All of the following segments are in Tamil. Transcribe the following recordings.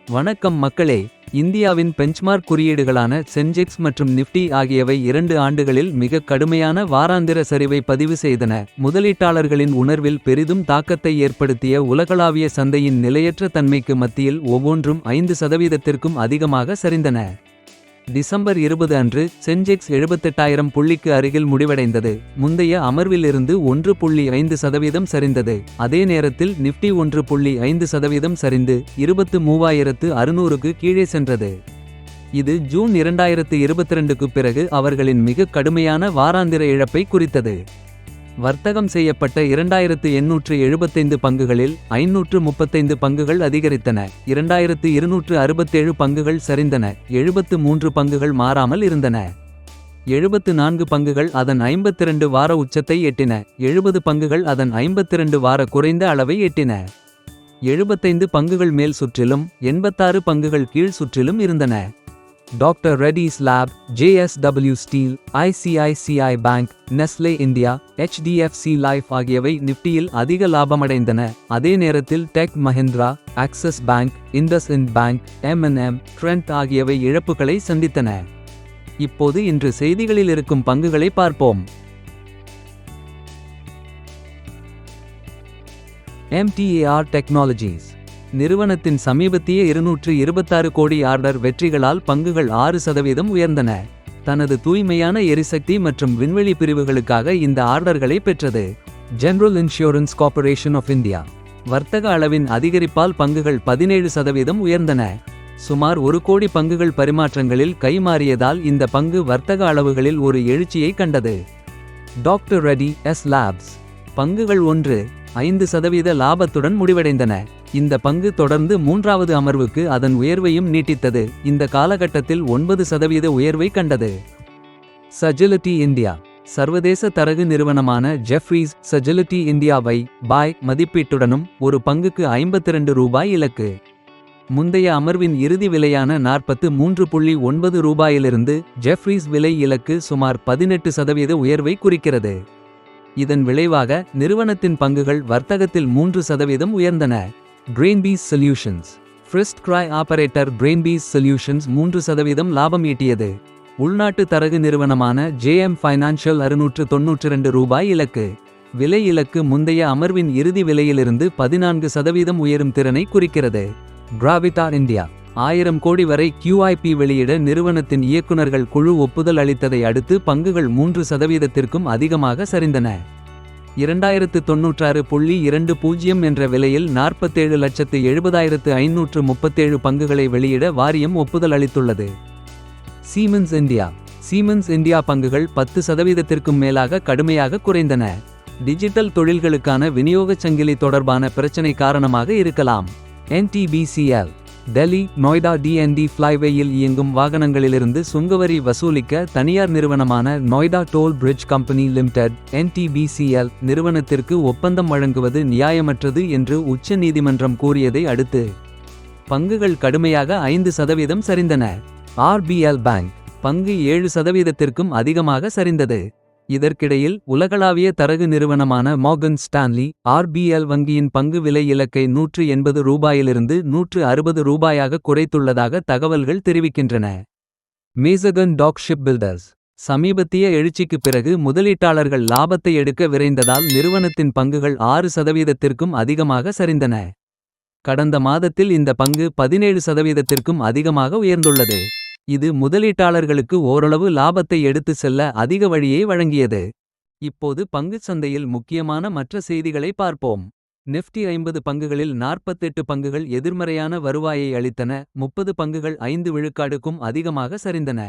வணக்கம் மக்களே. இந்தியாவின் பெஞ்ச்மார்க் குறியீடுகளான சென்செக்ஸ் மற்றும் நிஃப்டி ஆகியவை 2 ஆண்டுகளில் மிகக் கடுமையான வாராந்திர சரிவை பதிவு செய்தன. முதலீட்டாளர்களின் உணர்வில் பெரிதும் தாக்கத்தை ஏற்படுத்திய உலகளாவிய சந்தையின் நிலையற்ற தன்மைக்கு மத்தியில் ஒவ்வொன்றும் 5%த்திற்கும் அதிகமாக சரிந்தன. டிசம்பர் 20 அன்று சென்செக்ஸ் 78,000 புள்ளிக்கு அருகில் முடிவடைந்தது. முந்தைய அமர்விலிருந்து 1.5% சரிந்தது. அதே நேரத்தில் நிஃப்டி 1.5% சரிந்து 23,600க்கு கீழே சென்றது. இது ஜூன் 2022க்கு பிறகு அவர்களின் மிகக் கடுமையான வாராந்திர இழப்பை குறித்தது. வர்த்தகம் செய்யப்பட்ட 2875 பங்குகளில் 535 பங்குகள் அதிகரித்தன. 2267 பங்குகள் சரிந்தன. 73 பங்குகள் மாறாமல் இருந்தன. 74 பங்குகள் அதன் 52 வார உச்சத்தை எட்டின. 70 பங்குகள் அதன் 52 வார குறைந்த அளவை எட்டின. 75 பங்குகள் மேல் சுற்றிலும் 86 பங்குகள் கீழ் சுற்றிலும் இருந்தன. Doctor Reddy's lab, JSW steel, ICICI bank, Nestle India, HDFC life ஆகியவை நிஃப்டியில் அதிக லாபமடைந்தன. அதே நேரத்தில் tech Mahindra, axis bank, IndusInd bank, M&M, Trent ஆகியவை இழப்புகளை சந்தித்தன. இப்போது இன்று செய்திகளில் இருக்கும் பங்குகளை பார்ப்போம். MTAR டெக்னாலஜிஸ் நிறுவனத்தின் சமீபத்திய 226 கோடி ஆர்டர் வெற்றிகளால் பங்குகள் 6% உயர்ந்தன. தனது தூய்மையான எரிசக்தி மற்றும் விண்வெளி பிரிவுகளுக்காக இந்த ஆர்டர்களை பெற்றது. General insurance corporation of India வர்த்தக அளவின் அதிகரிப்பால் பங்குகள் 17% உயர்ந்தன. சுமார் 1 கோடி பங்குகள் பரிமாற்றங்களில் கைமாறியதால் இந்த பங்கு வர்த்தக அளவுகளில் ஒரு எழுச்சியை கண்டது. டாக்டர் ரெட்டிஸ் லேப்ஸ் பங்குகள் 1.5% லாபத்துடன் முடிவடைந்தன. இந்த பங்கு தொடர்ந்து 3வது அமர்வுக்கு அதன் உயர்வையும் நீட்டித்தது. இந்த காலகட்டத்தில் 9% உயர்வை கண்டது. சஜிலிட்டி இந்தியா சர்வதேச தரகு நிறுவனமான ஜெஃப்ரீஸ் சஜிலிட்டி இந்தியாவை பாய் மதிப்பீட்டுடனும் ஒரு பங்குக்கு ₹52 இலக்கு. முந்தைய அமர்வின் இறுதி விலையான ₹43.9 ஜெஃப்ரீஸ் விலை இலக்கு சுமார் 18% உயர்வை குறிக்கிறது. இதன் விளைவாக நிறுவனத்தின் பங்குகள் வர்த்தகத்தில் 3% உயர்ந்தன. பிரெயின்பீஸ் சொல்யூஷன்ஸ் ஃபிர்ஸ்ட் கிரை ஆபரேட்டர் பிரெயின்பீஸ் சொல்யூஷன்ஸ் 3% லாபம் ஈட்டியது. உள்நாட்டு தரகு நிறுவனமான JM ஃபைனான்ஷியல் ₹692 இலக்கு. விலை இலக்கு முந்தைய அமர்வின் இறுதி விலையிலிருந்து 14% உயரும் திறனை குறிக்கிறது. கிராவிட்டார் இந்தியா 1000 கோடி வரை QIP வெளியிட நிறுவனத்தின் இயக்குநர்கள் குழு ஒப்புதல் அளித்ததை அடுத்து பங்குகள் 3%த்திற்கும் அதிகமாக சரிந்தன. 2096.20 என்ற விலையில் 47,70,537 பங்குகளை வெளியிட வாரியம் ஒப்புதல் அளித்துள்ளது. சீமென்ஸ் இந்தியா பங்குகள் 10%த்திற்கும் மேலாக கடுமையாக குறைந்தன. டிஜிட்டல் தொழில்களுக்கான விநியோகச் சங்கிலி தொடர்பான பிரச்சினை காரணமாக இருக்கலாம். NTBCL டெல்லி நொய்டா DND ஃப்ளைவேயில் இயங்கும் வாகனங்களிலிருந்து சுங்கவரி வசூலிக்க தனியார் நிறுவனமான Noida toll bridge company limited NTBCL நிறுவனத்திற்கு ஒப்பந்தம் வழங்குவது நியாயமற்றது என்று உச்ச நீதிமன்றம் கூறியதை அடுத்து பங்குகள் கடுமையாக 5% சரிந்தன. RBL பேங்க் பங்கு 7%த்திற்கும் அதிகமாக சரிந்தது. இதற்கிடையில் உலகளாவிய தரகு நிறுவனமான மார்கன் ஸ்டான்லி RBL வங்கியின் பங்கு விலை இலக்கை ₹180 ₹160 குறைத்துள்ளதாக தகவல்கள் தெரிவிக்கின்றன. மேசகன் டாக் ஷிப்பில்டர்ஸ் சமீபத்திய எழுச்சிக்கு பிறகு முதலீட்டாளர்கள் லாபத்தை எடுக்க விரைந்ததால் நிறுவனத்தின் பங்குகள் 6%த்திற்கும் அதிகமாக சரிந்தன. கடந்த மாதத்தில் இந்த பங்கு 17%த்திற்கும் அதிகமாக உயர்ந்துள்ளது. இது முதலீட்டாளர்களுக்கு ஓரளவு லாபத்தை எடுத்து செல்ல அதிக வழியை வழங்கியது. இப்போது பங்குச் சந்தையில் முக்கியமான மற்ற செய்திகளை பார்ப்போம். நிஃப்டி 50 பங்குகளில் 48 பங்குகள் எதிர்மறையான வருவாயை அளித்தன. 30 பங்குகள் 5% அதிகமாக சரிந்தன.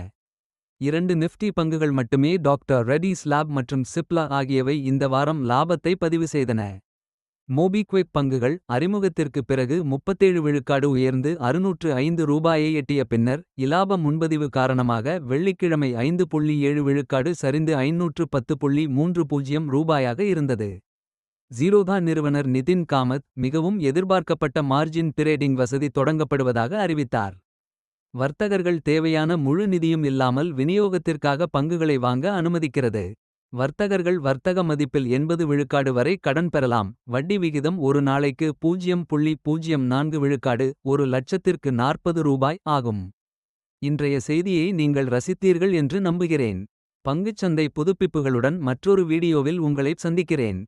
2 நிஃப்டி பங்குகள் மட்டுமே டாக்டர் ரெட்டிஸ் லேப் மற்றும் சிப்லா ஆகியவை இந்த வாரம் லாபத்தை பதிவு செய்தன. மோபிக்விக் பங்குகள் அறிமுகத்திற்கு பிறகு 37% உயர்ந்து ₹605 எட்டிய பின்னர் இலாப முன்பதிவு காரணமாக வெள்ளிக்கிழமை 5.7% சரிந்து ₹510.30 இருந்தது. ஜீரோதா நிறுவனர் நிதின் காமத் மிகவும் எதிர்பார்க்கப்பட்ட மார்ஜின் டிரேடிங் வசதி தொடங்கப்படுவதாக அறிவித்தார். வர்த்தகர்கள் தேவையான முழு நிதியும் இல்லாமல் விநியோகத்திற்காக பங்குகளை வாங்க அனுமதிக்கிறது. வர்த்தகர்கள் வர்த்தக மதிப்பில் 80 விழுக்காடு வரை கடன் பெறலாம். வட்டி விகிதம் ஒரு நாளைக்கு 0.04 விழுக்காடு, ஒரு லட்சத்திற்கு ரூபாய் 40 ஆகும். இன்றைய செய்தியை நீங்கள் ரசித்தீர்கள் என்று நம்புகிறேன். பங்குச்சந்தை புதுப்பிப்புகளுடன் மற்றொரு வீடியோவில் உங்களைப் சந்திக்கிறேன்.